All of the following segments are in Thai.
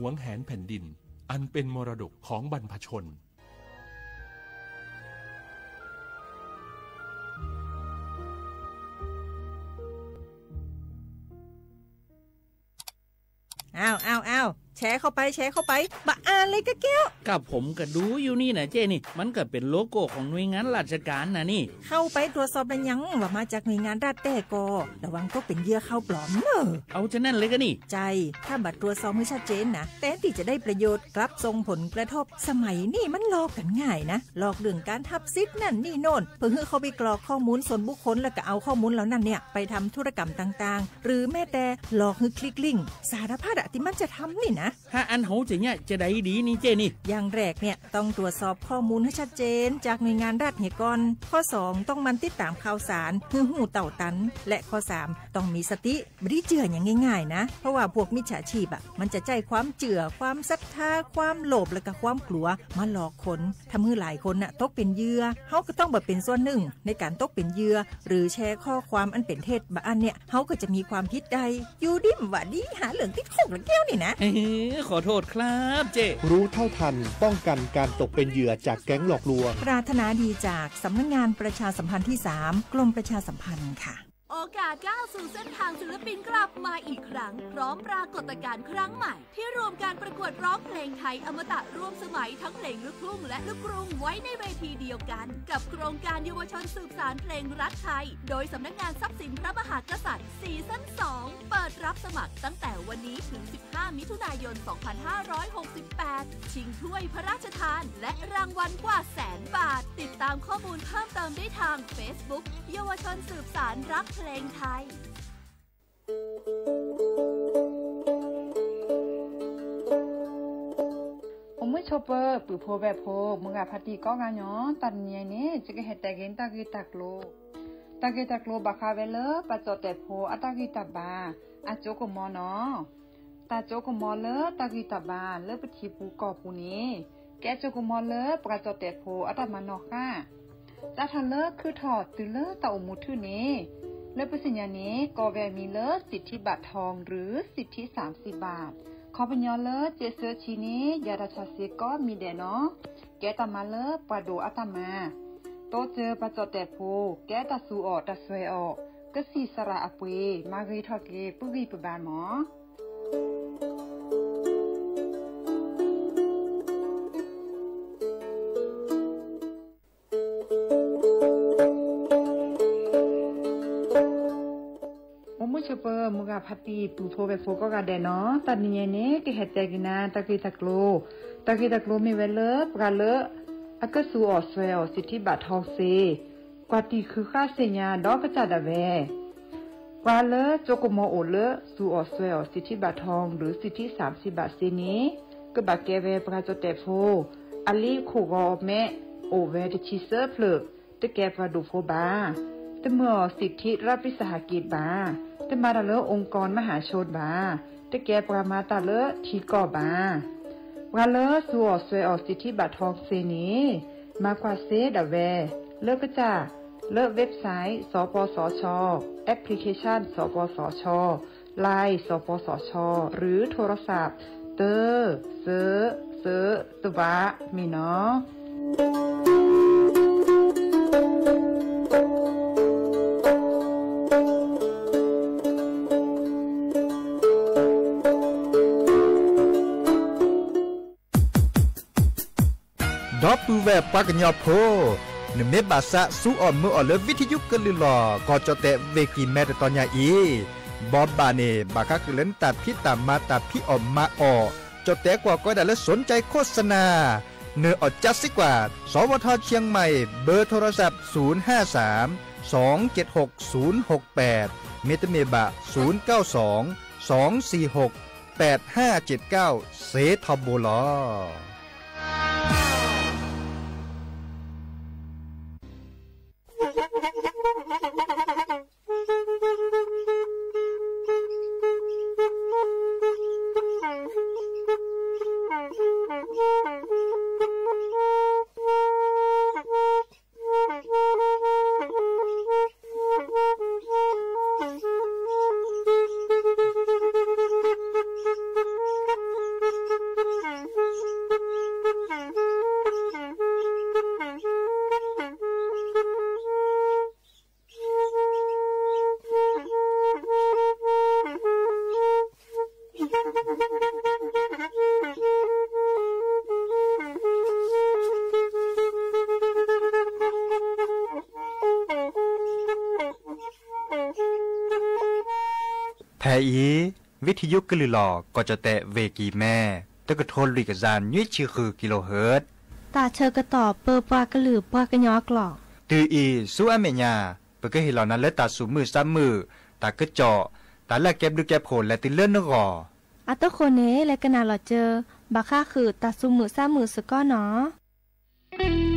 วงแหนแผ่นดินอันเป็นมรดกของบรรพชนอ้าวแชร์เข้าไปบะอ่านเลยก็แก้วกับผมก็ดูอยู่นี่นะเจ้นี่มันก็เป็นโลโก้ของหน่วยงานราชการนะนี่เข้าไปตรวจสอบได้ยังว่ามาจากหน่วยงานรัฐแต่ก็ระวังก็เป็นเหยื่อเข้าปลอมเนอะเอาจะนั่นเลยก็นี่ใจถ้าบัตรตรวจสอบให้ชัดเจนนะแต่ที่จะได้ประโยชน์กลับส่งผลกระทบสมัยนี่มันหลอกกันง่ายนะหลอกเรื่องการทับซิทธิ์นั่นนี่โน่นเพื่อให้เขาไปกรอกข้อมูลส่วนบุคคลแล้วก็เอาข้อมูลเหล่านั้นเนี่ยไปทำธุรกรรมต่างๆหรือแม้แต่หลอกให้คลิกลิงก์สารพัดที่มันจะทำนี่นะถ้าอันเฮาจะเนี่ยจะได้ดีนี่เจนี่อย่างแรกเนี่ยต้องตรวจสอบข้อมูลให้ชัดเจนจากหน่วยงานรัฐเหี่ยก่อนข้อ2ต้องมันติดตามข่าวสารฮือหูเต่าตันและข้อ3ต้องมีสติบ่ได้เจืออย่างง่ายๆนะเพราะว่าพวกมิจฉาชีพมันจะใจความเจือความศรัทธาความโลภและก็ความกลัวมาหลอกคนทำให้หลายคนตกเป็นเหยื่อเฮาก็ต้องเป็นส่วนหนึ่งในการตกเป็นเหยื่อหรือแชร์ข้อความอันเป็นเท็จบางอันเนี่ยเฮาก็จะมีความผิดใดอยู่ดิมว่าดีหาเรื่องติดคุกแล้วแก้วนี่นะขอโทษครับเจ้รู้เท่าทันป้องกันการตกเป็นเหยื่อจากแก๊งหลอกลวงปรารถนาดีจากสำนักงานประชาสัมพันธ์ที่3กรมประชาสัมพันธ์ค่ะโอกาสก้าวสู่เส้นทางศิลปินกลับมาอีกครั้งพร้อมปรากฏการณ์ครั้งใหม่ที่รวมการประกวดร้องเพลงไทยอมตะร่วมสมัยทั้งเพลงลูกทุ่งและลูกกรุงไว้ในเวทีเดียวกันกับโครงการเยาวชนสืบสานเพลงรักไทยโดยสำนักงานทรัพย์สินพระมหากษัตริย์ซีซั่น2เปิดรับสมัครตั้งแต่วันนี้ถึง15มิถุนายน2568ชิงถ้วยพระราชทานและรางวัลกว่า100,000 บาทติดตามข้อมูลเพิ่มเติมได้ทาง Facebook เยาวชนสืบสานรักเพลงไทยผมไม่ชอบเปอร์ปือโพแบบโพมึงอะพัตีก็งานย้อนตันเนี่ยนี่จะก็เห็ดแต่เกนตากีตักโลบักคาเวเลอปัจจแต่โพอัตากีตับบาอาโจกมอเนาะตาโจกมอเลอตากีตับบาเลอปฏิปูกอปูนี้แกโจกมอเลอปัจจแต่โพอัตมานอค่ะจะทันเลอคือถอดตือเลอตาอมุทื่อนี้เลอปสิญญานี้ก็แวมีเลอสิทธิบัตรทองหรือสิทธิ30 บาทขอปัญญาเลอเจเซอร์ชีนี้ยาราชาเซก็มีเดเนาะแกตามาเลอปาโดอัตมาโตเจอปัจจแต่โพแกตาสูออตาสวยออกก็สีสระอปวยมารีทอเกปุรีปบานหมอชเปอร์มุกาพัตีปูโพแบบโฟก็กาเดเนาะตัดเนี่ยเนี่ยก็เห็ดแต่กินาตะกีตะกโลมีเวลเลอปกาเลออากสูออสเวลสิทธิบัตรทองเซกว่าตีคือค่าเสียดอกกระจัดเวกว่าเลอโจกโมโอเลอสูออสเวลสิทธิบัตรทองหรือสิทธิ30 บาทเซนี้ก็บักเกเวปกาโจเตโฟอลีโคกอแม่โอเวตชิเซอร์เพลตะแกปาดูโฟบาตะเมื่อสิทธิรัฐวิสาหกิจบาตะมาตะเลอองค์กรมหาชนบาตะแกปรามาตะเลอทีก่อบาวาเลอสัวสวยออกสิทธิบัตรทองเซนี้มากว่าเซดะแวเลิกก็จ้าเลิกเว็บไซต์สปสช.แอปพลิเคชันสปสช.ไลน์สปสช.หรือโทรศัพท์เตอเซอตวะมีเนาะดอปูแวปากญอโพนเมบาสะสู้อ่อนมืออ่อนเลวิทยุกลือหลอก็จะแตะเวกีแม่ตอนยาอีบอบบาเนบาคักเล่นตัดพี่ตามมาตัดพี่อ่อมมาออจะแตะกว่าก็ได้และสนใจโฆษณาเนื้ออดจัดสิกว่าสวทเชียงใหม่เบอร์โทรศัพท์053 276 068เมตเมบะ092 246 8579เซทอโบลอ แท้อีวิทยุกะลือหลอก็จะแตะเวกีแม่ตะกะโทนลิกะจานยุ้ยชื่อคือกิโลเฮิรตซ์ตาเชอกระตอบเปอปากระหลือปากระยอกหลอกตืออีสู้อเมญาเปกะเฮลอนั้นและตาสูมือซ้ำมือตากะเจาะตาละแก็บดูแก็บโผลและติเลื่อนนกออัตโคเนและกะนาหลอเจอบักค่าคือตาสูมือซ้ำมือสก้อเนาะเ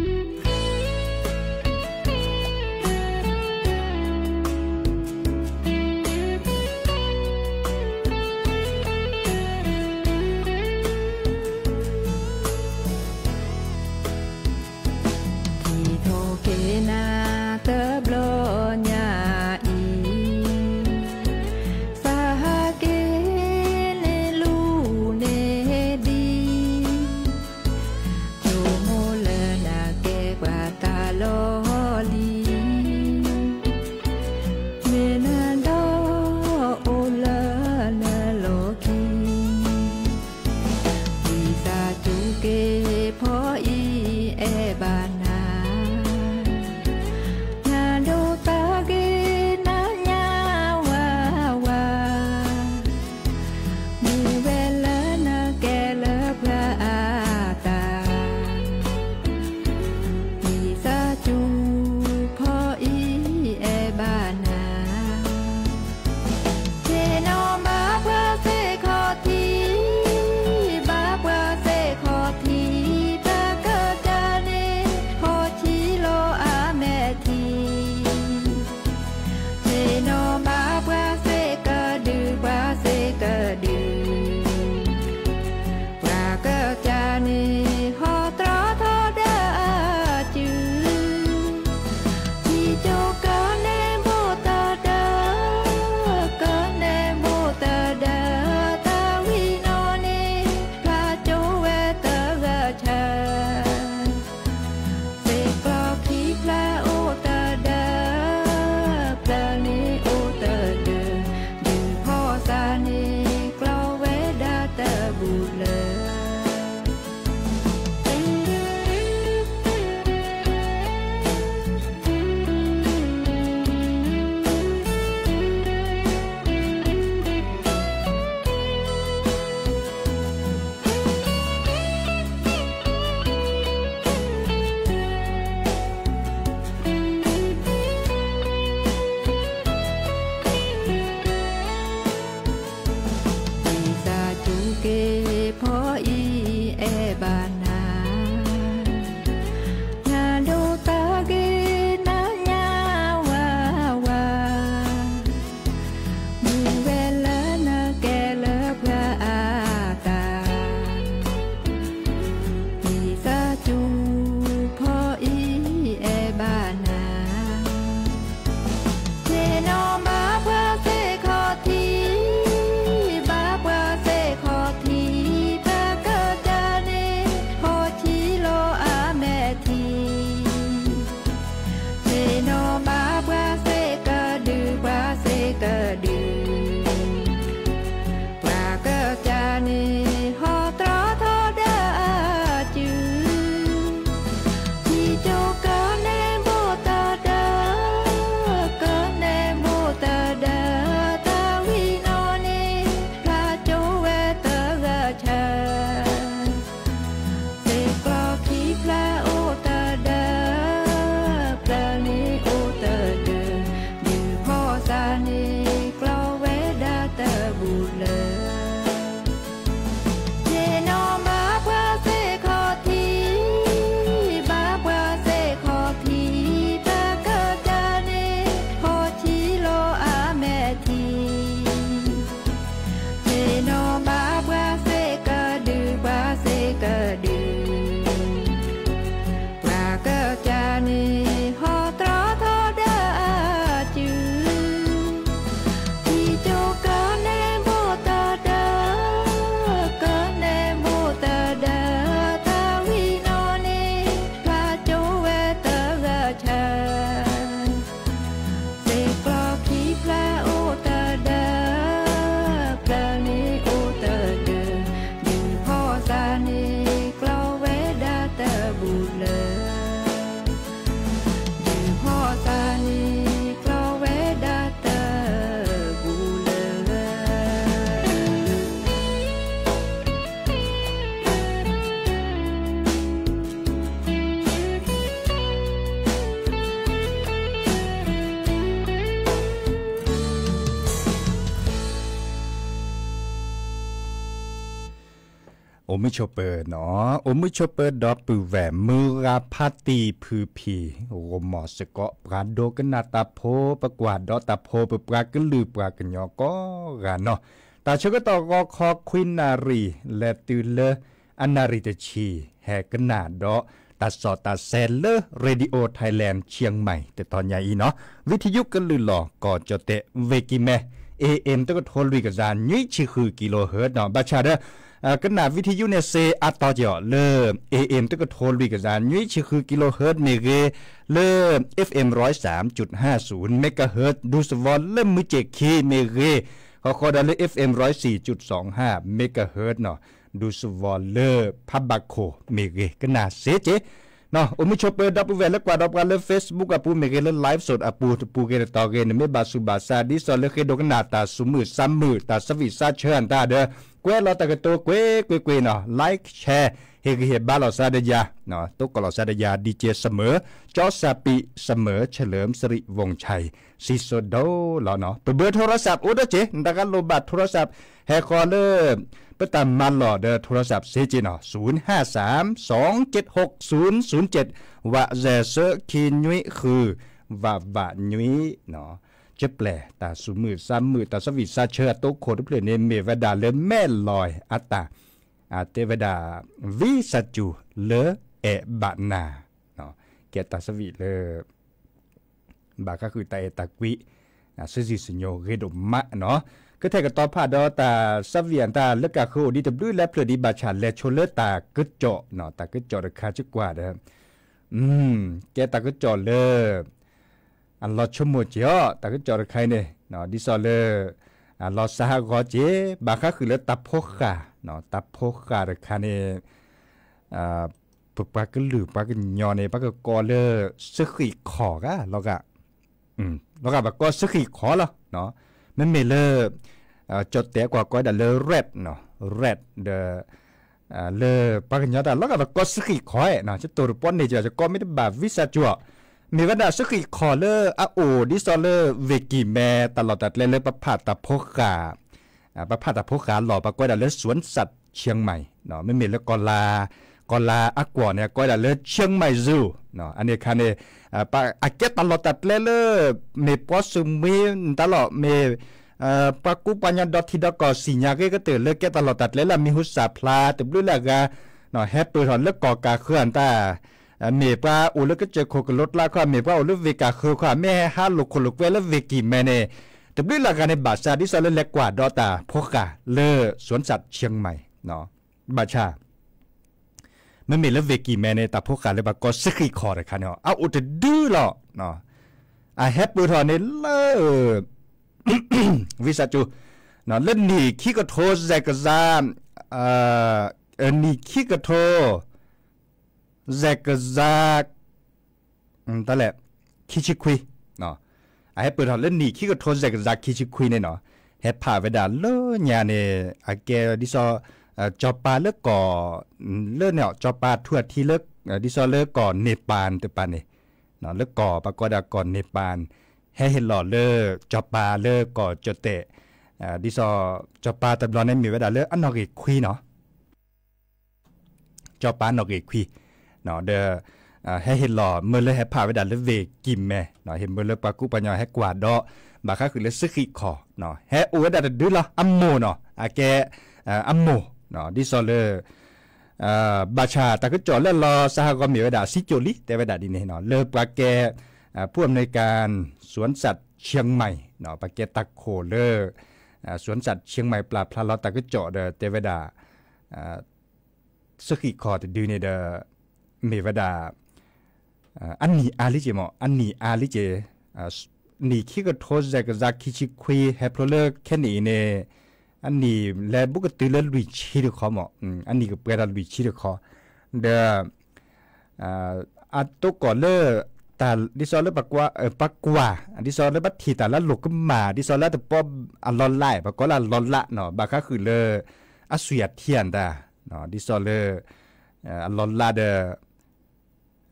โอมิชเปอร์เนาะโอมิชเปอร์ดอปือแหวมือราพาตีพือพีโอหมอสกอปราโดกันนาตาโพประกวาดดอตาโพปปรากลือปรากันยอก็กันเนาะตาชก็ตอกอคอควินนารีและตือเลอนาริตชีแหกันนาดอตาสอตาแซลเลอร์เรดิโอไทยแลนด์เชียงใหม่แต่ตอนใหญ่เนาะวิทยุกันลือหลอก่อจะเตะเวกิแมAM ตก็โทรลุยกับจานยี่ชิคือกิโลเฮิรตซ์เนาะบาชาเดกันนาวิทยุเนี่ยเซอัตต่อเจาะเลอ AM ตก็โทรลุยกับจานยี่ชิคือกิโลเฮิรตซ์เมเกเลอ FM 103.50 เมกะเฮิรตซ์ดูสวอลเลมือเจคีเมเกขอได้เลย FM 104.25 เมกะเฮิรตซ์เนาะดูสวอลเลพับบาโคเมเกกันนาเซเจเนาะโอมิชอเปอร์ดับเวลแล้วกว่าดับกันเลย Facebook อ่ะปูเมเกเลไลฟ์สดอ่ะปูเกตต่อเกนเมบาสุบาซาดิซอเลเคโดกันนาตาสุมือซ้ำมือตาสวิซาเชิญตาเด้อเกวลอตะกะโตเกวเนาะไลค์แชร์เฮกเฮบาลอซาดยาเนาะตุกลอซาดยาดีเจเสมอจอซาปิเสมอเฉลิมสิริวงศ์ชัยซิโซโดลอเนาะเบอร์โทรศัพท์โอเดเจดักกันโลบัตโทรศัพท์แฮคอเลอร์ปตามมันหลอเดอโทรศัพท์เซจิเนาะ053276007ว่าแจเซคินุยคือว่านุยเนาะจะแปลตาสุมือซ้ำมือตาสวิซาเชอโตโคดเพลเนเมวดาเลแม่ลอยอัตตาเทวดาวิสัจจุเลบานาเนาะเกตาสวิเลบาก็คือตาเอตากวิซิซิสโยเรโดมะเนาะก็แท้กับตอพาดอตาซับเวียนตาเลกาโคดีตบด้วยและเพลดีบาชาและโชเลตากึดจ่อเนาะตากึดจ่อราคาจักกว่าเด้อแกตากึดจ่อเลอันลอชโมจิอตากึดจ่อราคาเนี่ยเนาะดิซอเลลอสหกอเจบาก็คือเลตาโพคาเนาะตาโพคาราคาเนี่ยปปากลือปากยอเนี่ยปากกอเลซึขิขอกะแล้วก็แล้วก็บากก็ซึขิขอละเนาะมันไม่เลจดแต่กว่าก็ได้เลแรดเนาะแรดเดเลปากยอดแล้วก็ก็สกิขอยเนาะจะตัวป้อนเนี่ยจะก็ไม่ได้แบบวิสาจั่วมีว่าได้สกิขอเลอะโอดิซอเลเวกิแมตลอดแต่เลประพาตโพกาประพาตโพกาหล่อปากก็ได้เลสวนสัตว์เชียงใหม่เนาะไม่มีเลกอลาอักวเนี่ยก็ได้เลเชียงใหม่ซูเนาะอันนี้คันเนี่ยปากเก็ตตลอดแต่เลเมปอสุมีตลอดเมปากุปัญญาดอทิดก็สิญญาก็เตือนเลิกแกตลอดตัดเลยละมีหุสาพลาแต่บลูละกะเนาะแฮปปี้ถอนเลิกก่อกาเคลื่อนตาเมปาอุลก็เจอโคกรถละก็เมปาอุลเวกาเคลื่อนแม่ฮาลุกลุกเวลเวกิแม่เนแต่บลูละกะในบาซาดิซาเลเล็กกว่าดอตาพกาเลสวนสัตว์เชียงใหม่เนาะบาชามันมีเลเวกิแม่เนตาพกาเลยบาก็สกิคอร์ค่ะเนาะเอาอุตดื้อหรอเนาะแฮปปี้ถอนเนี่ยวิสาจูเนาะเล่นนี่ขี้กระโทแซกซานี่ขี้กระโทแซกซาตะแหละขี้ชิคุยเนาะให้เปิดเล่นนี่ขี้กระโทแซกซาขี้ชิคุยเนี่ยเนาะให้ผ่าเวดาเลญาเนี่ยแกดิซอจอปาเลิกก่อเลิกเนี่ยจอปาทั่วที่เลิกดิซอเลิกก่อเนปาลแต่ปานนี่เนาะเลิกก่อปากอดาก่อนเนปาลให้เห็นหล่อเลิกจอปาเลิกก่อจเตะดิซอจอปาตำรวจในมีเวลาเลิกอันนอกอีกคุยเนาะจอปานอกอีกคุยเนาะเดให้เห็นหล่อเมื่อเลิกให้ผ่าเวลาเลิกเวกิมแม่เนาะเห็นเมื่อเลิกปากุปัญญาให้กวาดดอบางครั้งคือเลิกซึกิคอเนาะให้อวดแต่ดื้อละอัมโมเนาะแกอัมโมเนาะดิซอเลิกบาชาแต่ก็จอดเลิกรอสหกรณ์มีเวลาซิโจลิแต่เวลาดีเนี่ยเนาะเลิกปลาแกผู้อำนวยการสวนสัตว์เชียงใหม่เนาะปาเกตโคเลอร์สวนสัตว์เชียงใหม่ปลาพลาลอตะก็เจาะเดเตวดาสกิคอร์ดดูในเดเมวดาอันนี้อาลิเจมออันนี้อาลิเจนี่ขี้ก็โทษแจกจากคิชิคุยแฮปโรเลอร์แค่นี้เนี่ยอันนี้แลบุกตือเลลุยชีดคอมออันนี้ก็เปรลุยชีดคอเดอัตโตก่อนเลอแต่ดิซอลเลปักว่าดิซอลเลบัตทีแต่ละหลุกก็มาดิซอลเลแต่ป้ออัลลอนไล่ปากก็ละลอนละเนาะบางครั้งคือเลอสุยเทียนตาเนาะดิซอลเลอัลลอนละเด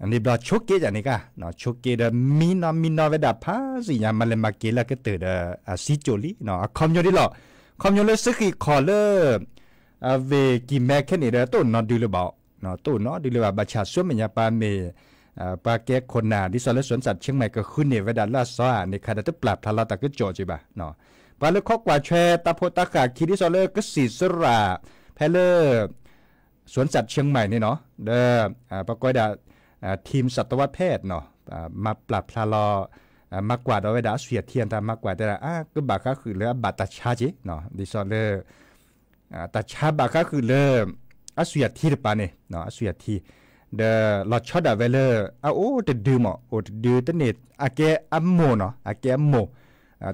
อันนี้บลาชุกเกจอันนี้ก็เนาะชุกเกเดมีนอเวดาพาสิยามันเลยมาเกละก็เตอเดซิโจลิเนาะคอมโยดิหรอคอมโยเลสกิคอเล เวกิแม่แค่นี้เด้อต้นนอนดูหรือเปล่าเนาะต้นเนาะดูหรือว่าประชาชนมันยาปาเมปาแก้คนนาดิสอลสวนสัตว์เชียงใหม่ก็ขึ้นเนี่ยเวลาล่าซ้อในคณะที่ปรับทาราตะก็จ่อจิบะเนาะปาเลข้อกว่าแชตาโพตาขาคิดิสอลก็สีสระแพเลสวนสัตว์เชียงใหม่นี่เนาะเด้อปากอยดาทีมสัตวแพทย์เนาะมาปรับทารอมากกว่าดอกเวดาเสียเทียนตามมากกว่าแต่ละก็บาก็คือเรือบาตาชาจิเนาะดิสอลตาชาบาก็คือเรือเสียทีหรือเปล่าเนี่ยเนาะเสียทีเดอลอชอดาเวเลโอ้จะดื่มโอ้จะดื่มตั้งเนี่ยอาเกอัมโมเนาะอาเกอัมโม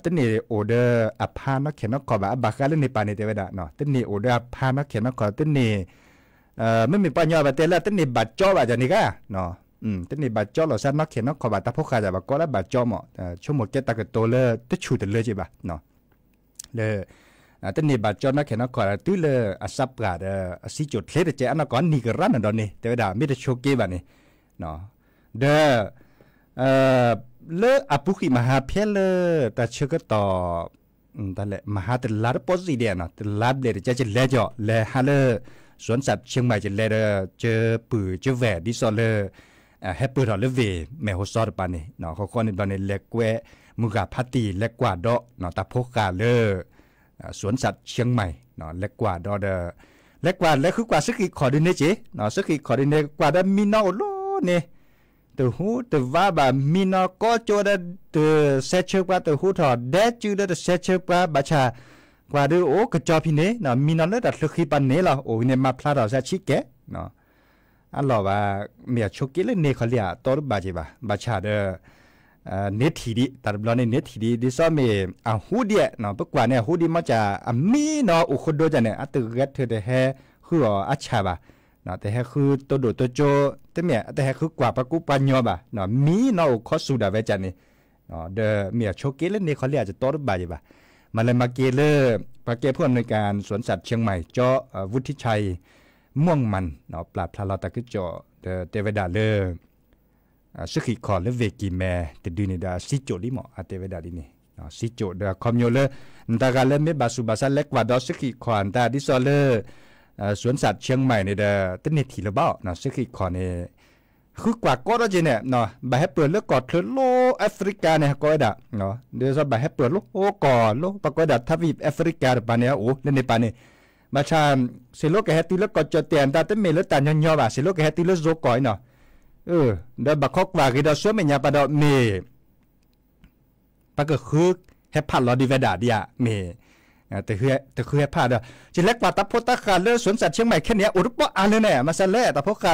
ตั้งเนี่ยโอเดออพานักเขียนนักขอบะบาคาเล่นในปานในเทวดาเนาะตั้งเนี่ยโอเดอพานักเขียนนักขอตั้งเนี่ยไม่มีปัญญาแบบเตล่ตั้งเนี่ยบาดจ่อแบบนี้ก็เนาะตั้งเนี่ยบาดจ่อเราสั้นนักเขียนนักขอบะตาพกขาจะบาก็แล้วบาดจ่อหมอชั่วโมงเก็ตตากระโตเลยตั้งชูแต่เลยใช่ปะเนาะเลยตั้งเนี่ยบาดจ่อนักเขียนนักขอตุ้ยเลยอาศัพกาดสิจุดเล็ดเจ้าอันนั้นก่อนนี่ก็รันนั่นนี่เทวดาไม่ได้โชคเก็บแบบนี้เนาะเด้อเลอปุกิมหาเพลเลแต่เชื่อก็ต่อแต่ละมหาแต่ลาดปอสิเดียนะแต่ลาดเดี๋ยวจะเล่จ่อเล่ฮาเลสวนสัตว์เชียงใหม่จะเล่เจอปือเจอแหวนดิซอเลให้ปืนถอดเลเวแม่หัวซอดปานนี่เนาะเขาคนในตอนนี้เล็กแวมุกาพัตตีเล็กกว่าดอกเนาะตาพกกาเลสวนสัตว์เชียงใหม่เนาะเล็กกว่าดอเดเล็กกว่าเล็กคือกว่าสักกี่ขอดินเนี่ยจีเนาะสักกี่ขอดินเนี่ยกว่าได้มีนอโลเนี่ยตัวหูตัวว่าแบบมีนอก็โจได้ตัวเซชเชอร์กว่าตัวหูถอดเด็ดจืดได้ตัวเซชเชอร์กว่าบัชากว่าดูโอ้กระจอบพี่เนี่ยเนาะมีนอเลือดลึกขี้ปันเนี่ยเราโอ้เนี่ยมาพลาดเราจะชิกแกเนาะอันหล่อว่าเมียชุกิเลยเนี่ยเขาเรียกตัวบาจีบ่าบัชาเดเน็ตทีดีแต่เราในเน็ตทีดีดิซ้อมเอหูเดียเนาะปกว่าเนี่ยหูดีมันจะมีเนาะอุคโดจะเนี่ยอัตตึกเธอแต่แห่คืออัชชาบ่าเนาะแต่แห่คือตัวโดตัวโจแต่เมียแต่แห่คือกว่าปะกุปัญญาบ่าเนาะมีเนาะข้อสูดาเวจันนี่เนาะเดเมียโชกิเลยเนี่ยเขาเรียกจะตัวบาจีบ่ามาเลยมาเกเลอร์ปาเกผู้อำนวยการสวนสัตว์เชียงใหม่เจาะวุฒิชัยม่วงมันเนาะปราบพลาลาตะกุจอเทวดาเลสุขีคอและเวกิแมแต่ดูนี่ดาสิโจลิหมอเทวดาดินี่สิโจเดคอมโยเลนตากาเลเมบาสุบาซาเล็กว่าดอสุขีคอนตาดิซอเลสวนสัตว์เชียงใหม่ในเดตั้งเนี่ยทีละเบ้าเนาะสุขีคอนเนี่ยคือกว่าก็ได้จีเนี่ยเนาะใบให้เปิดแล้วกอดเธอโลแอฟริกาเนี่ยก็ได้เนาะเดี๋ยวจะใบให้เปิดโลโอ้ก่อโลปะก็ได้ทวีปแอฟริกาปานเนี่ยโอ้ในปานเนี่ยมาชามเสโลกแฮติแล้วก็จะเตียนตาเต็มเมลตันยอๆบ่ะเสโลกแฮติแล้วโซก่อยเนาะเดี๋ยวบักคอกว่าคือเราช่วยเมียปะดอกเมปะก็คือให้ผ่านรอดีเวดาเดียเมแต่คือให้ผ่านเด้อจิเล็กกว่าตะโพตะขาเลสวนสัตว์เชียงใหม่แค่เนี้ยอุดปะอันเลยเนี่ยมาซะแลตะโพขา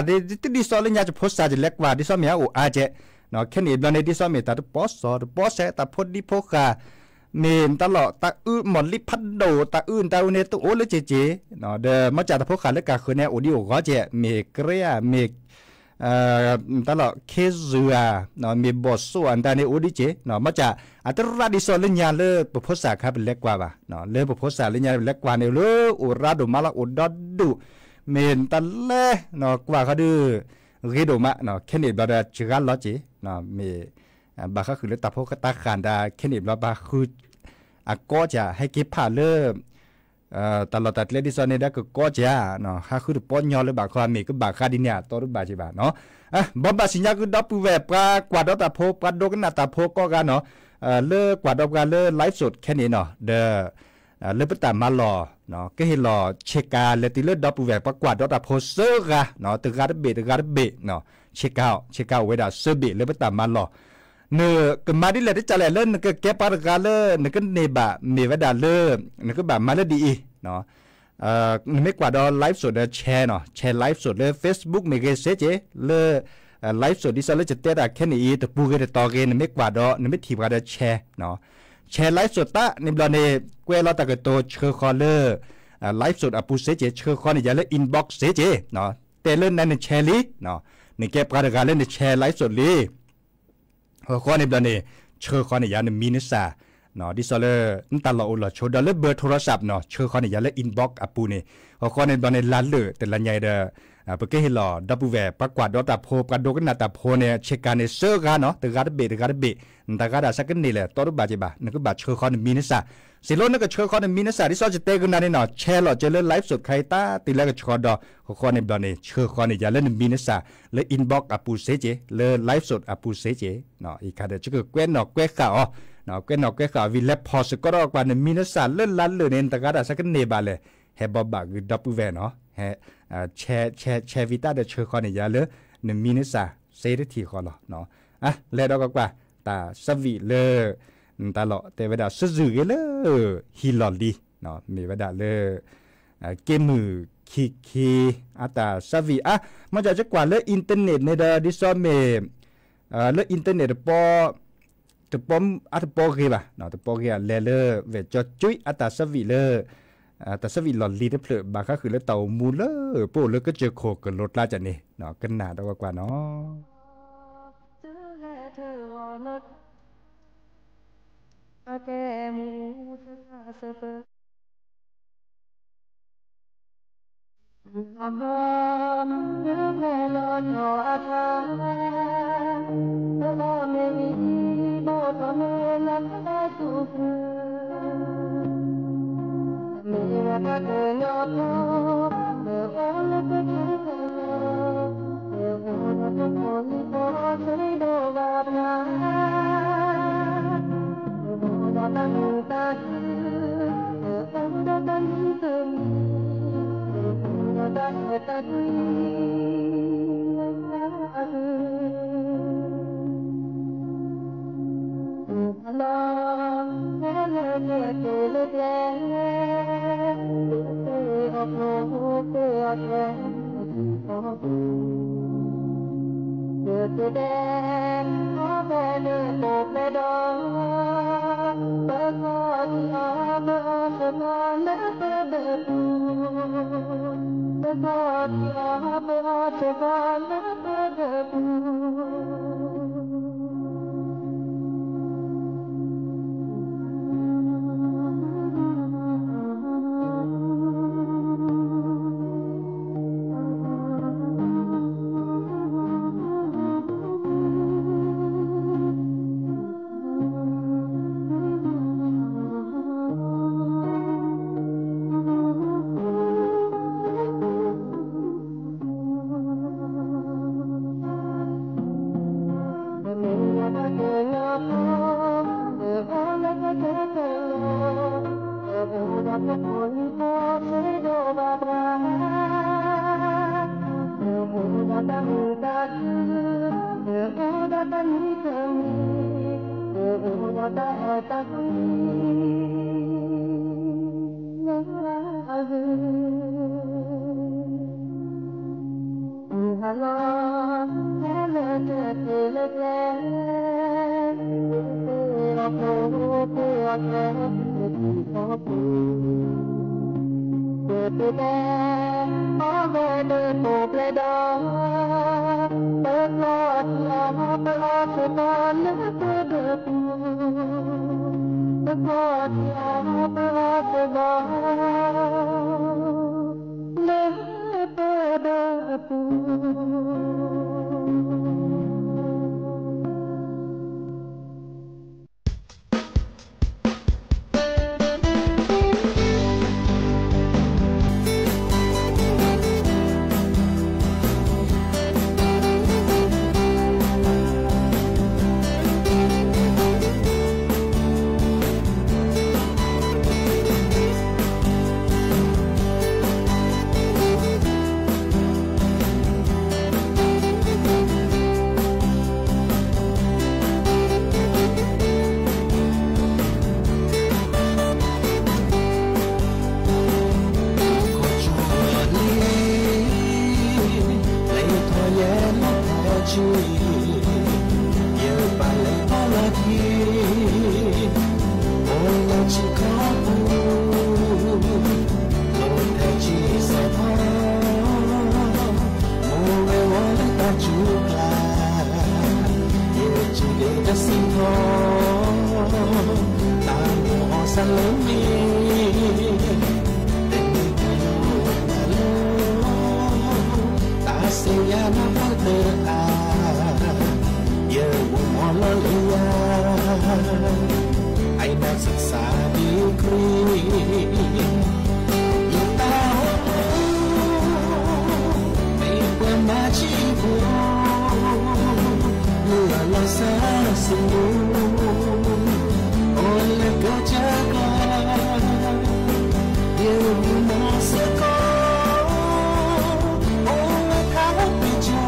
ดิซอลญาจะโพสจิเล็กกว่าดิซอเมียอุอาเจเนาะแค่นี้บลในดิซอเมียตะปอสอปอแซตะโพดิโพขาเมนตลอดตะอื้อหมอนลิพัดโดตะอื้นตะอุเนตุโอเลเจเนาะเด้อมาจากตะโพขาเลกาคือเนี่ยอุดิโอก็เจเมเกรียเมตลอดเคซัวเนาะมีบทส่วนแต่ในอุดิเจเนาะมาจากอัตราดิโซลิญาเลปโพสาครับเป็นเล็กกว่าป่ะเนาะเลปโพสาลิญาเป็นเล็กกว่าเนี่ยเลอุราดุมาละอุดดุเมนตันเลเนาะกว่าเขาดื้อรีดุมะเนาะแค่นี้เราได้ชิกันล้อจีเนาะมีบาเขาคือเลตาโพกตาขานดาแค่นี้เราบาคือก็จะให้เก็บผ่าเลตลอดตัดเลดิซอนเนี่ยได้ก็จะเนาะถ้าคือป้อนยอหรือบางคนมีก็บางคาดิเนี่ยตัวหรือบางจีบเนาะบอมบาสิญญาคือดับปูแวบกว่าดอกตาโพกว่าดอกหน้าตาโพก็กันเนาะเลิกกว่าดอกกันเลิกไลฟ์สดแค่นี้เนาะเด้อเลิกไปตามมาหล่อเนาะก็เห็นหล่อเช็คการเลติเลิกดับปูแวบกว่าดอกตาโพเซอร์กันเนาะตึกการเบเนาะเช็คเอาเวลาเซอร์เบเลิกไปตามมาหล่อเนื้อก็มาดิเลยที่จะเล่นก็แก้ปากกาเลยนึกก็เนบะเนวดาเลยนึกก็แบบมาเลยดีเนาะไม่กว่าดอไลฟ์สดแชร์เนาะแชร์ไลฟ์สดเลย Facebook มีเกษเจเลยไลฟ์สดดิฉันเลยจะเตะได้แค่นี้แต่ปูเกตต่อเกนไม่กว่าดอไม่ทีมกว่าดอแชร์เนาะแชร์ไลฟ์สดตะในบล็อกในเกวลตะกโตเชอร์คอลเลอร์ไลฟ์สดปูเซเจเชอร์คอลเนี่ยเลยอินบ็อกซ์เซเจเนาะแต่เล่นในแชร์ลิเนาะในแก้ปากกาเล่นในแชร์ไลฟ์สดลีข้อในบล็อกเนี่ยเชอร์คอลเนี่ยในมินิซาเนาะดิซอเลอร์นั่นตลอดเลยโชว์ดอลเลอร์เบอร์โทรศัพท์เนาะเชื่อข้อในยาเลอินบ็อกซ์ปูนี่ข้อในตอนในร้านเลยแต่ละใหญ่เด้อ เปิดให้หล่อดับเบิลแวร์ประกวดดอตาโพประดูกันนาตาโพเนี่ยเช็คการในเซอร์กันเนาะแต่การเบแต่การสักกันนี่แหละตัวรูปบาจีบะนั่นก็บาเชื่อคอนมีนิสาสิโลนั่นก็เชื่อคอนมีนิสาที่ซอจะเตะกันนั่นเนาะแชร์หล่อจะเล่นไลฟ์สดใครตาตีแล้วก็เชื่อดอคอนในบอลเนี่ยเชื่อคอนเนี่ยอย่าเล่นมีนิสาเลยอินบ็อกอาปูเซเจเลยไลฟ์สดอาปูเซเจเนาะอีกการเดียวจะก็แกวนเนาะแกวข่าวเนาะแกข่าววิลเลพอสก็รอกว่าเนี่ยมีนิสาเล่นลันเลยเนี่ยแต่การสักกันเนี่ยบาเลยเฮบอบาคือดับเบิลแวร์เนาะเฮแชร์วิตาเดเชื่อคอนเนี่ยอย่าเลยเนี่ยมีนิสาเซรทีคอนเนาะอ่ะแล้วเราก็ว่าตาสวีเลตาหล่อแต่เวลาสื่อกันเลยฮิลลอลีเนาะมีเวลาเลยเกมมือคีอาตาสวีมันจะกว่าเลยอินเทอร์เน็ตในเดอดิซอมเมเลยอินเทอร์เน็ตปอตะปอมอัตปอกีบ่ะเนาะตะปอกีเลเลเวจจุยอาตาสวีเลแต่สวีหลอลีได้เผลอบางก็คือเลยเต่ามูเลปูเลยก็เจอโคกับรถลาจันนี่เนาะกันหนาตัวกว่าเนาะเ ศึกษาดีกรีอยู่ตาไม่เปิดมาชีพเมื่อเราสาสูโอ้และก็จะกลายเดี๋ยวมีมอสกอโอ้และท้าไปจอ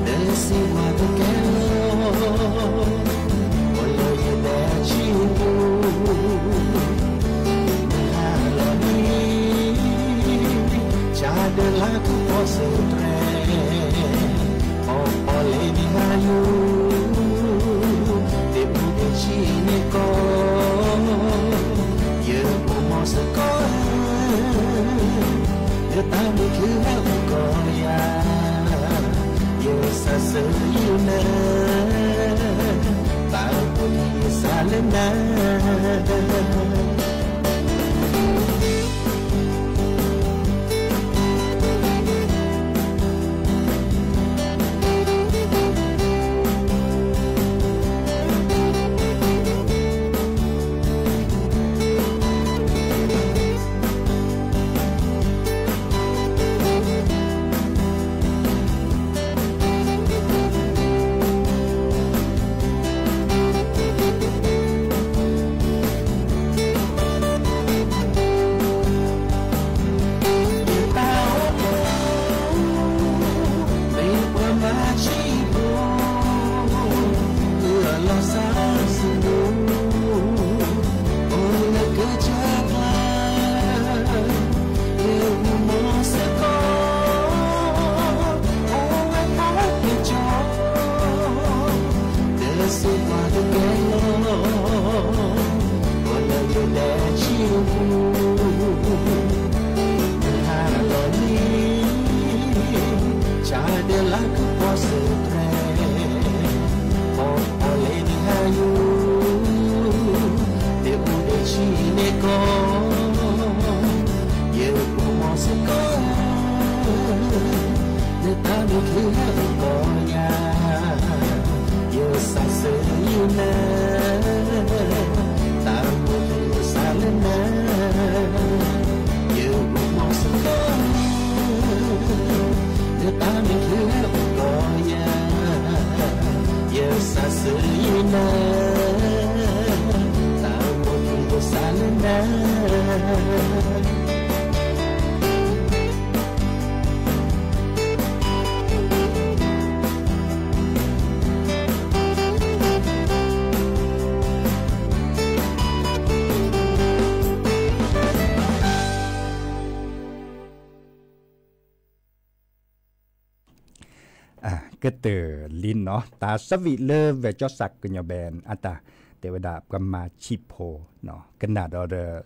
เดสิว่าตัวแกde la que posso tre o ole di hayu de bude chine ko ye ko mo se ko ye ta mi ku ha ko ya ye sa se you na ta ko ye sa le naก็เตอลินเนาะตาสวิเลเวจอสักกัญญาแบนอัตาเทวดาประมาชิโพเนาะขนาดเรา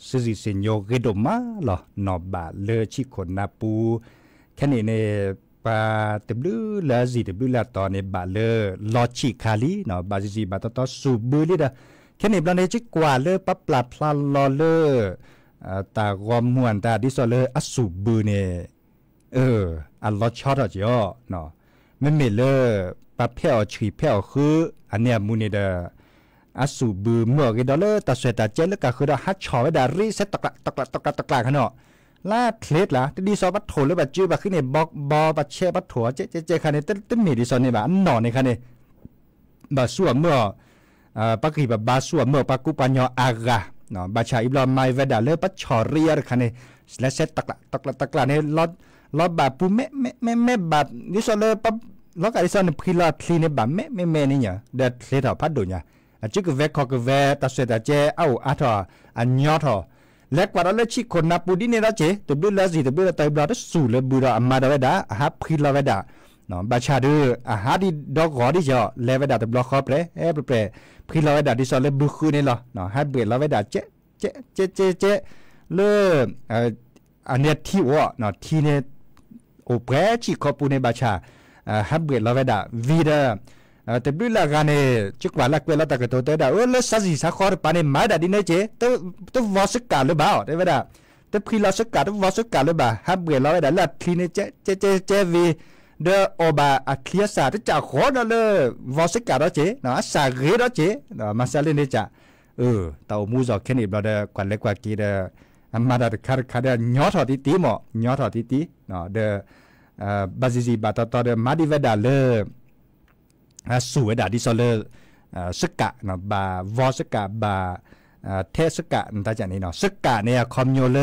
ซิซิเซโยเกโดมาหรอนอบาเลชิคนนาปูแค่นี้ในปาเตบลูลาซีเตบลูลาตอนในบาเลลอชิคาลีเนาะบาซิซีบาตตอสูบูลิดาแค่นี้เราในจิกว่าเลปับปลาพลาลอเลตากอมหวนตาดิสอเลอสูบูเนอัลลอชอตจ่อเนาะไม่มีเลยปะเพียวฉีเพียวคืออันเนี้ยมูนิดาอาสูบือเมื่อกี้ดอลเลอร์ตัดเสร็จตัดเจแล้วก็คือเราฮัตชอไว้ดารีเซตตะกละขนาดลาเคล็ดละที่ดีซอบัตโถหรือบัตจื้อบัตขึ้นในบอกบอบัตเช่บัตโถเจคันนี้ต้นมีดีซอนในบ้านนอนในคันนี้บัตส่วนเมื่อปักกีบัตบาส่วนเมื่อปักกุปัญญาอากาเนาะบัตชาอิบลอมไม่เวดาเลอร์บัตชอเรียคันนี้และเซตตะกละในลอดแบบปุ๊ไม่แบบดิซอเลอร์ปั๊บแล้วก็ดิซอนพิลาคลีในแบบไม่นี่เนี่ยเด็ดเลถอพัดดูเนี่ยจุกเวคอกเวตัดเสร็จเจเอาอัฐอันยอดหอเล็กกว่าเราเลยชิคนนับปูดิเนี่ยนะเจตัวดูแลสิตัวดูแลตัวเราต้องสู้เลยบุระอามาดาเวดาหาพิลาเวดาเนาะบาชาดูหาดีดอกหอดิจ่อเลเวดาตัวบล็อกคอเปรเปรพิลาเวดาดิซอนเลยบุคืนนี่หรอเนาะให้เบรลาเวดาเจเลิกอันเนี้ยที่ว่าเนาะที่เนี่ยโอเปรชิคอปูในบาชาฮับเบลลาเวดาวีดาแต่บิลลากันเนี่ยจุกว่าลักเวลาตะกตัวเตดาเลสซิสาคอร์ปานี่มาดาดินเจตัววอสกาลบ่าวได้เวดาตัวพิลาสกาตัววอสกาลบ่าฮับเบลลาเวดาลัดคลีเนเจวีเดอโอบาอัคลียสาที่จะขอดเลย วอสกาดเจเนาะสาเกดเจเนาะมาซาเลนเจ เต่ามูจอกแค่นี้เราได้กว่าเล็กกว่ากี่เด้อมาได้คัดได้ย้อถอดตีหมอย้อถอดตีเนาะเด้อบาซิบาตอเด้อมาดิเวดาเลสู่เวดาดิซอเลสกะเนาะบาวอสกะบาเทสกะนั่นตาจันนี่เนาะสกะเนี่ยคอมโยเล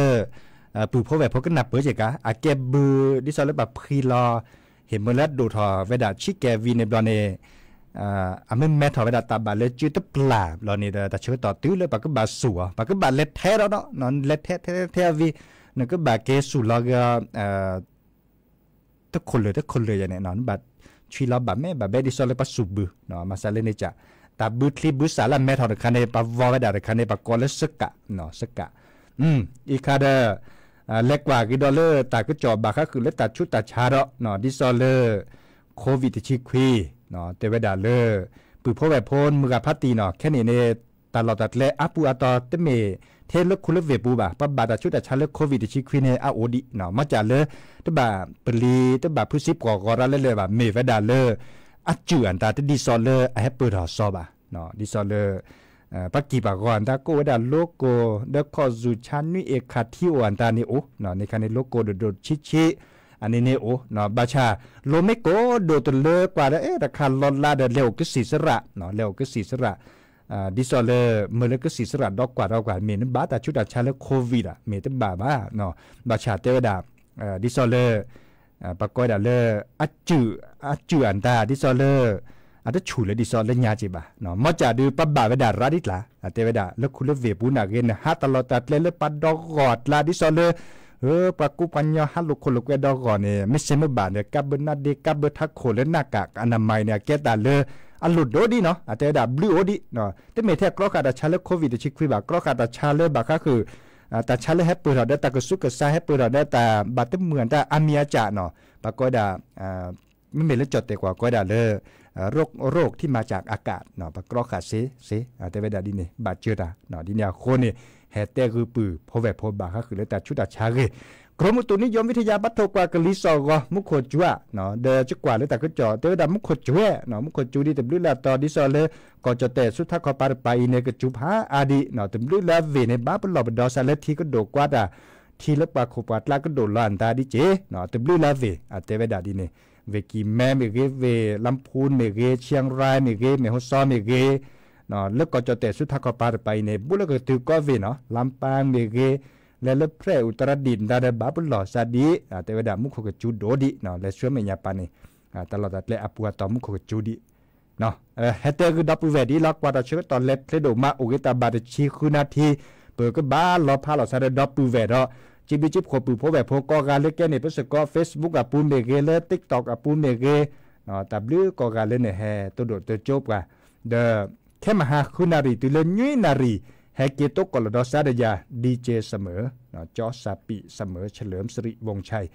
ปู่พ่อแบบพวกก็นับเปิดเจกะอาเก็บบือดิซอเลแบบพรีลอเห็นเมื่อแล้วดูทอเวดาชิแกวีในบลอเนไม่แม่ทอเวดาตาบาเลจืดตะปลาบลอเนเดแต่เชื่อต่อตื้อเลยปากก็บาสัวปากก็บาเล็ดแท้แล้วเนาะนอนเล็ดแท้วีนั่นก็บาเกสุลก็ทุกคนเลยอย่างนี้นอนบาชีลบาแม่บาเบดิซอเลปัสสุบือเนาะมาซาเลเนจ่าตาบือคลิปบือสารแม่ทอเดคันในปาวอเวดาเดคันในปากกอเลสกะเนาะสกะอีคาเดเล็กกว่ากิโดเลอร์ตาก็จอบาค่ะคือเล็กตาชุดตาชาระเนาะดิซอเลอร์โควิดชิควีเนาะเตเวดาเลอร์ปือพ่อแบบพนมือกับพัตตีเนาะแค่นี้เนี่ยตลอดตัดเละอัปูอัตอเตเมเทเลคุลเวปูบะปะบาตาชุดตาชาเลโควิดชิควีเนี่ยอาโอดิเนาะมาจากเลยตบะปลีตบะผู้ซิบก่อระเลยแบบเมเวดาเลอร์อัจจุอันตาตดิซอเลอร์ไอเปิดหอซอบะเนาะดิซอเลอร์ปักกีปากก่อนตาโกดาโลโก้เดคอซูชันนี่เอคาทิโออันตานี่โอเนาะในคันในโลโก้โดดชิอันนี้เนี่ยโอเนาะบาชาโลเมโกโดดเลกว่าราคาลอนลาเดเร็วก็สีสระเนาะเร็วก็สีสระดิซอเลเมื่อก็สีสระดอกกว่าเมนบาตาชุดาชาเลโควิดเมตบาบ้าเนาะบาชาเตวดาดิซอเลปากกอยดาเลอัจจุอันตาดิซอเลอาจจะชูเลยดิซอลเลยญาจิบะเนาะมอจ่าดูปับบาเวดาราดิตละเตเวดาแล้วคุณเลเวปูนักเงินฮัตตลอดตัดเลยปัดดอกกอดลาดิซอลปากกูปัญญาฮัลลุคนลุกเวดอกกอดเนี่ยไม่ใช่ไม่บาดเนี่ยกับเบนาเดกับเบทักโคและหน้ากากอนามัยเนี่ยแกตาเลยอัลลุดโดดีเนาะเตเวดาบลูโอดีเนาะแต่เมื่อเทียบกรอกาตาชาเลโควิดชิควีบากรอกาตาชาเลบาก็คือแต่ชาเลแฮปเปิลเราได้ตากสุกซาแฮปเปิลเราได้แต่บาดเหมือนแต่อามีอาจ่าเนาะปากก็ได้ไม่เป็นเรื่องจดแต่กว่าก็ได้เลยโรคที่มาจากอากาศเนาะปากรอขาเซแต่เวลาดีเนี่ยบาดเจ็บเนาะดีเนี่ยคนเนี่ยแห่แต่คือปือพอแบบพอบาก็คือเลยแต่ชุดอาชาเกกรมอุตุนิยมวิทยาบัตโตกว่ากลิซอกมุขจัวเนาะเดจุกว่าเลยแต่ก็จ่อแต่เวลามุขจัวเนาะมุขจูดีแต่บลูลาตอดิซอเลยก็จะแต่สุดท้ายขอปาร์ไปเนี่ยก็จุบหาอาดีเนาะแต่บลูลาเวในบ้าปลอบดอซาเลทีก็โดกว่าทีละปากขบปัดลาก็โดลานตาดิเจเนาะแต่บลูลาเวแต่เวลาดีเนี่ยเวกีแม่เมเกเวลำพูนเมเกเชียงรายเมเกเมฮอซอเมเกเนาะแล้วก็จะแต่สุดท้ายก็ปาไปในบุแล้วก็ตือก็เวเนาะลำปางเมเกและแพร่อุตรดิตถ์ได้บาบุหล่อซาดีแต่เวลามุขกจูโดดีเนาะและช่วยเมียปานี่ตลอดและอปัวต่อมุขกจูดีเนาะเฮเตอร์ก็ดับเวดีล็อกว่าเชื่อตอนเล็ดเพลโดมาอุกตาบาดชีคือนาทีเปิดก็บ้าล้อพาหล่อซาดดับเวดจิบขบปือพบแบบพกการเล่นแกเนี่ยเป็นสกอเฟซบุ๊กปูนเมเกเลติ๊กต็อกปูนเมเกเนาะแต่บื้อกการเล่นเนี่ยแห่ตัวโดดตัวจบกันเดอแค่มาหาคุณนารีตัวเล่นยุ้ยนารีแห่เกตกกลดอซาดยาดีเจเสมอเนาะจอซาปิเสมอเฉลิมสิริวงชัย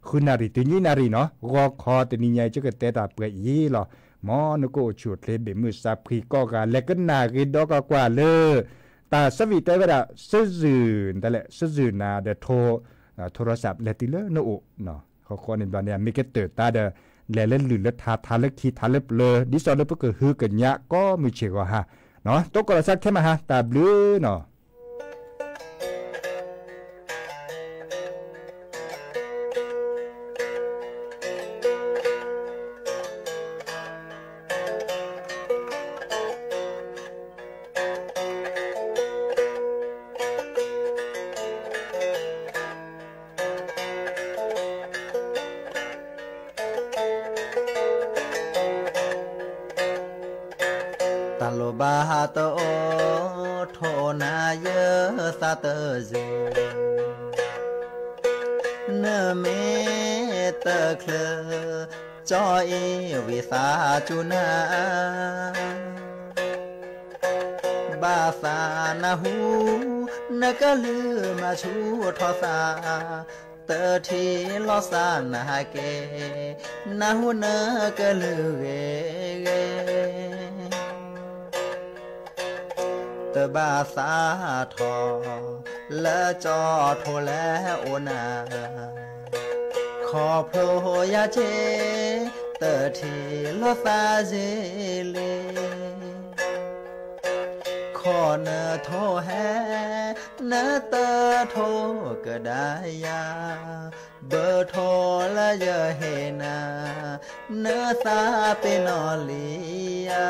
คุณนารีตัวยุ้ยนารีเนาะรอคอตัวนี้ใหญ่จะเกิดแต่ตาเปื่อยยี่หรอมอนโกชุดเลยเบมือซาพีก็การเล็กก็นารีดอกกว่าเลยตาสวีเตเวดาซื่อแต่แหละซื่อนาเดโทรศัพท์เลติเลโนโอเนาะเขาคนในบ้านเนี่ยมีแค่เติร์ตาเดแลเล่นหรือเลือดทาเล็กทีทาเล็บเลยดิสอลเลยเพื่อฮือกันยะก็มีเชื่อว่าฮะเนาะตัวกระสักแค่มาฮะตาบลูเนาะ โลบาโตโทนาเยสาเตเจเนเมตเคลจอยวิสาจุนาบาสานาหูนกะลือมาชูทอสาเตทีลอสานาเกนาหูนกะลือเกเตบาสาทอและจอโทและโอนาขอโพยาเจเตทีลอสาเจเลขอ เนอโทแฮเนอเตอโทก็ได้ยาเบอร์โทรละเยอะเฮนาเนอซาเปนอลียา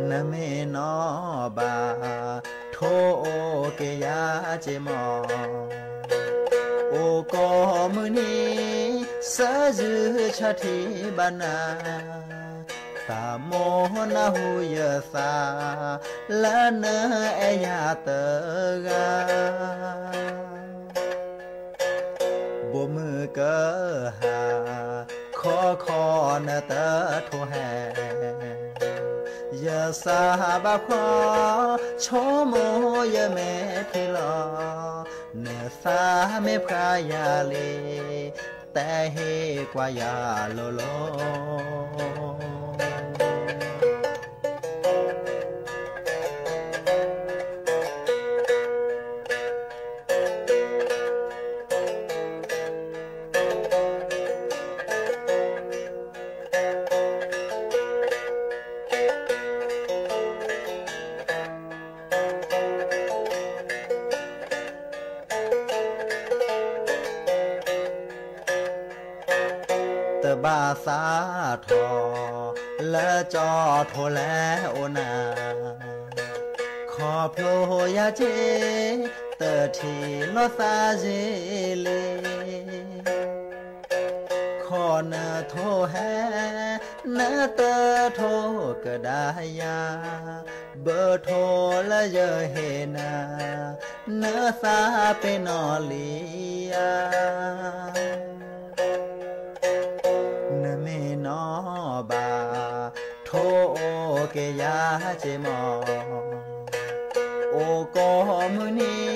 นเมนอบาโทโอเกยาเจมอโอกอมือนี้สะจือชะทีบานาตาโมนาหูยะสาละเนเอยาเตกาบ่มือเกอหาขอเนเตโทแฮยะสาบะขอโชโมยะเมพิลอเนสาเมพรายาเลแต่เฮกว่ายาโลโลบาสาทอและจอโทและโอนาขอโพยาเจเตทีลอซาเจเลขอเนโทแฮเนเตโทก็ได้ยาเบอร์โทและเยอะเฮนาเนซาเปนอลียาบาโทโอเกยาเจมอโอกอมือนี้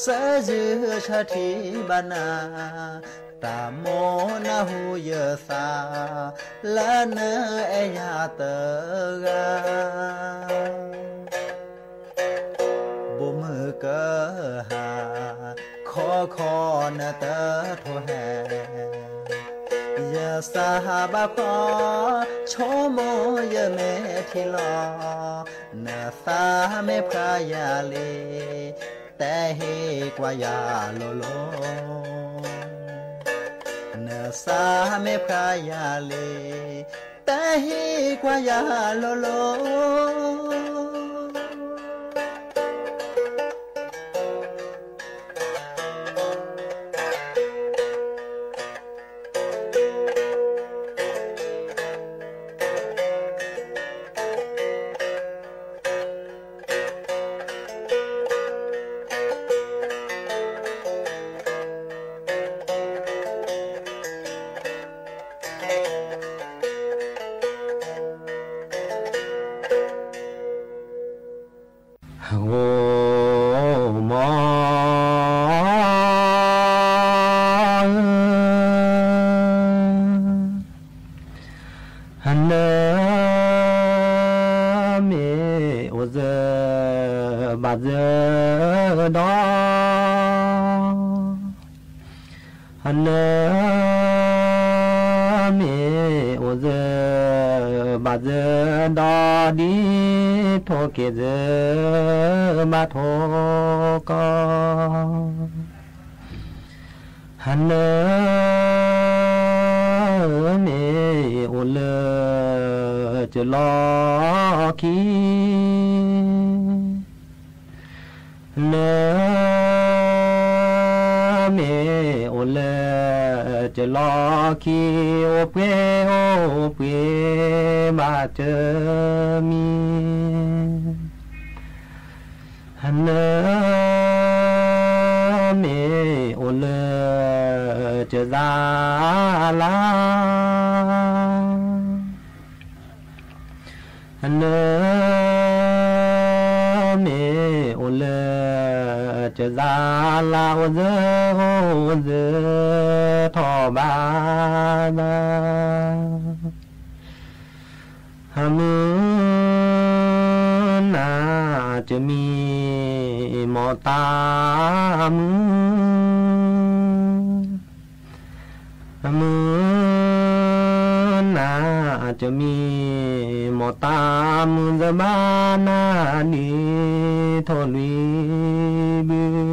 สะจือชะทีบานาตาโมนาหูยะสาละเนเอยาเตกาบ่มือเกอหาขอเนเตโทแฮยะสาบะขอโชโมยะเมทิลอนาสาเมพรายาเลแต่เฮกว่ายาโลโลนาสาเมพรายาเลแต่เฮกว่ายาโลโลเกเจมาโทกฮันเนเมโอเลจะลอคีเนเมโอเลจะลอคีโอเปมาเจอมีฮันเนเมโอเลจะซาลาฮันเนเมโอเลจะซาลาโอเซทอบานาฮามุนาจะมีมอตามมือนาจะมีมอตา mừng giờ ba na đi thọ lụy bư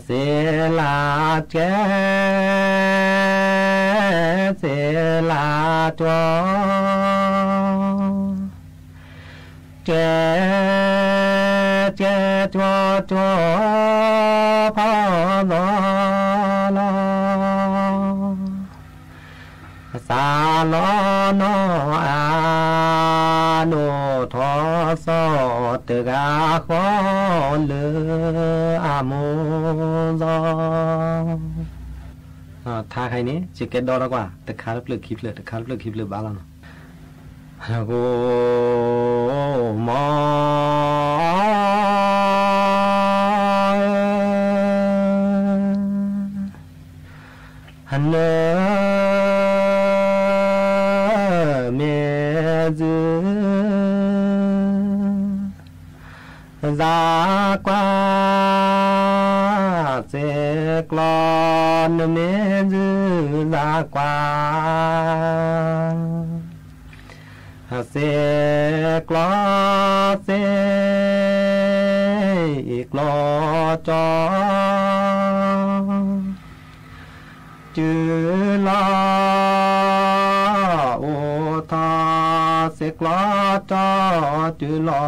sẽ là che sẽ là cho che che cho phá lo xa lo nó nô thọ so từ ga khó lỡ mô do tha hay ní chỉ cái đó quá từ khá lớp lực kịp lửa bao lần go mò hắn ra qua sẽ con mẹ dư ra qua sẽ có sẽ lo cho chữ lo ô tha sẽ lo cho chữ lo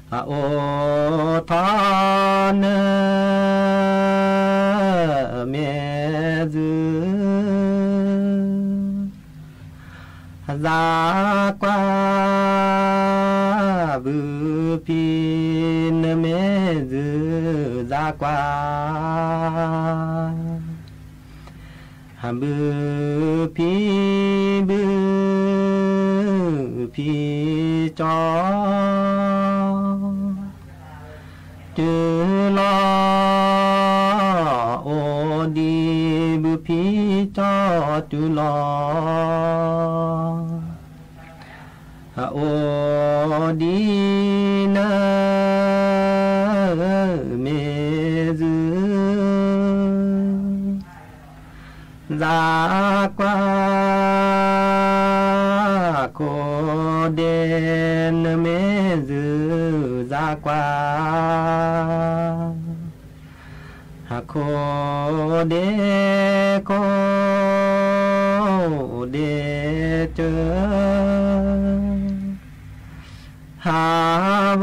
ô tha nơ mẹ dư ra qua bư pin mẹ dư ra qua bư pi cho chữ lo ô đi bư pi cho chữ lo ô đi nơ mẹ dư ra qua cô đen mẹ dư ra qua cô đê chớ hà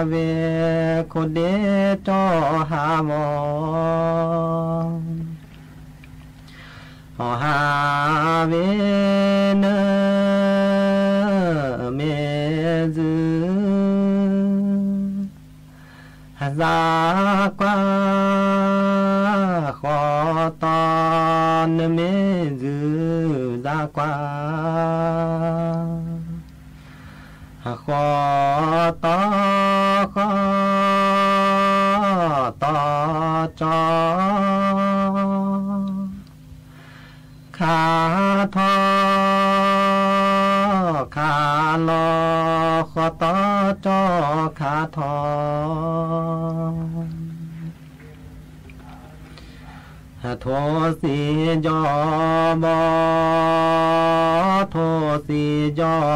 về cô đê cho hà về nơ mẹ dư ra qua khó ton mẹ dư ra qua khó to cho khá thọ khá lo khó to cho khá thọ thô si do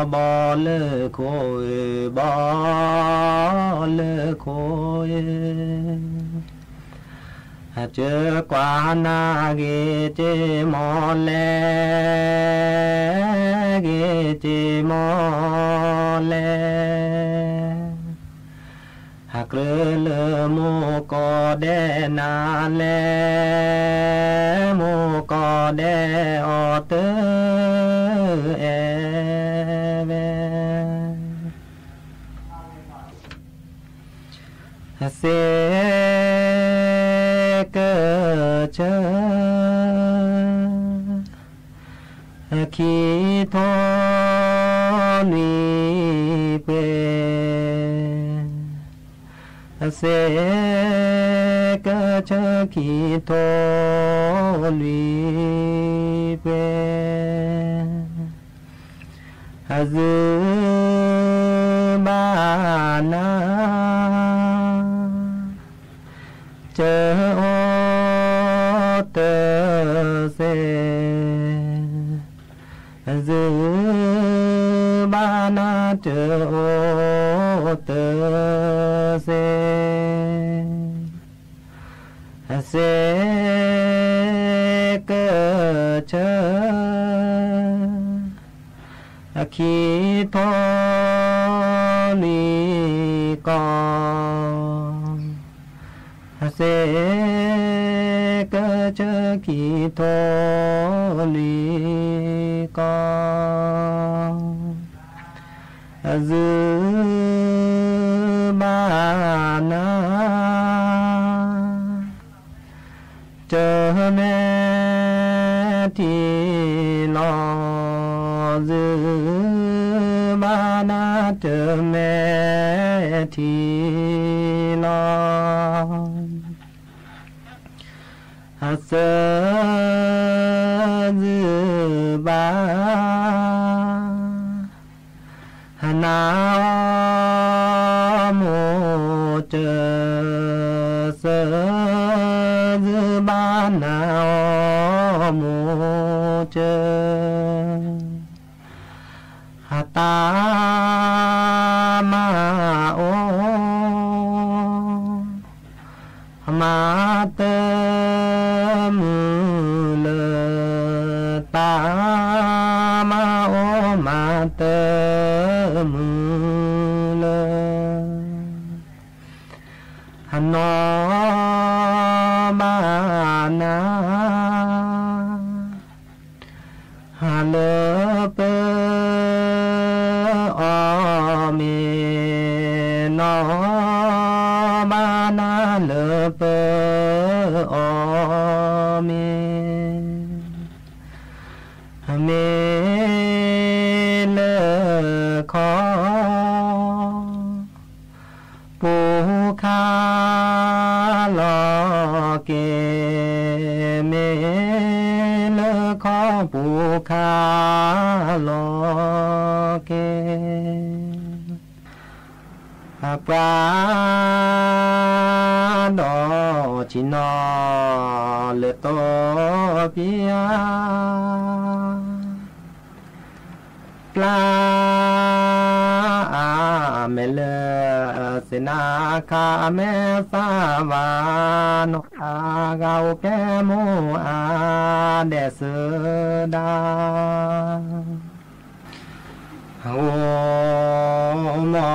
bò lơ khôi chớ qua na ghê chê mò lê hạc lơ mô có đê na lê mô có đê o tơ e ve se cơ chơ khi thô ni quê sẽ cơ chơ khi thô lụy quê dư ba na chớ ô tơ ô tơ sẽ cơ chớ khi thọ ni con sẽ cơ chớ khi thọ ni con dư ba na chờ mẹ thì lo dư ba na chờ mẹ thì lo sơ dư ba nào mô chờ sơ dư ba nào mô chờ ta ma ô ma tơ mư lơ ta ma ô ma tơ mư lơ nó ma na lơ pơ o mi nó ma na lơ pơ o mi lơ khó bố kha lo kê mê lơ khó bố kha lo kê ba đó chỉ nó lệ to bia la mê lơ se na kha mê sa va no a gao ke mo a de sơ da ô mò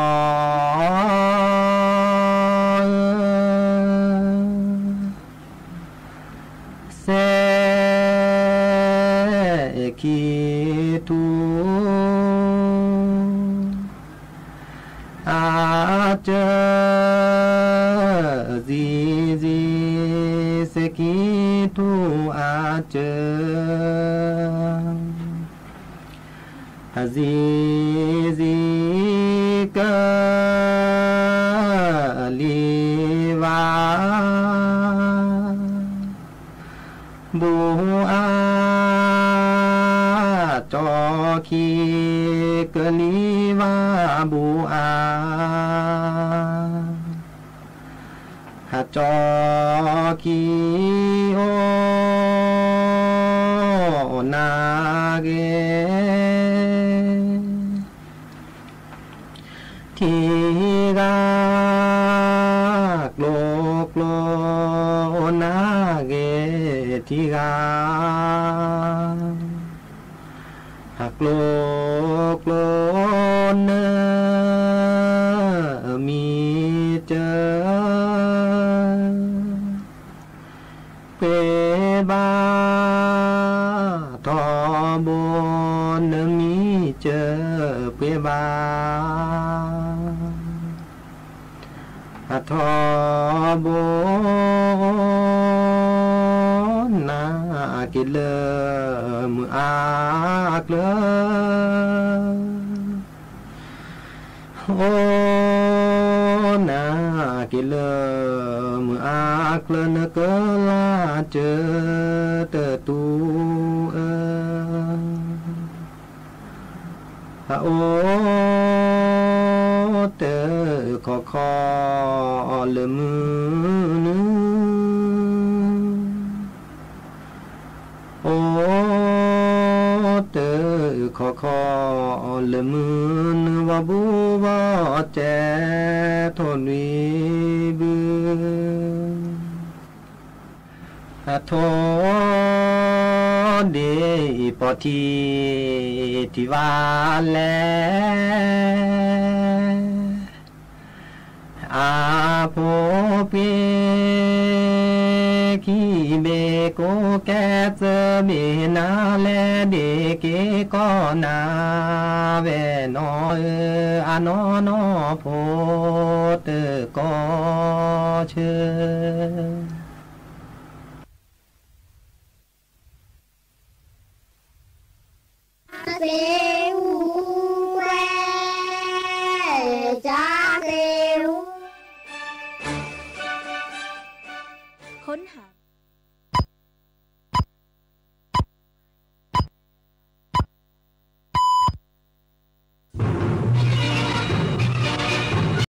se ki tu a chơ di di se ki tu a chơ di di cơ li va bu a cho khi cơ li va bu a cho khi ô na ge thì ga lô lô na ge thì ga lô lô nơ mi chơ pe ba thọ bồ nơ mi chơ pe ba thọ bồ na ki lơ mu a lơ ô na ki lơ mu a lơ nơ cơ la chơ tơ tu ô tơ khó khó lơ mư nư ô tơ khó khó lơ mư nư บูบอแจทนวีบืทอเดปอทีทิวาแลอาโพเปคีเบโกแกเจเมนาแลเดเกก็นาเวนออานอนอโพเตก็เชเซอูเวจาเซอูค้นหา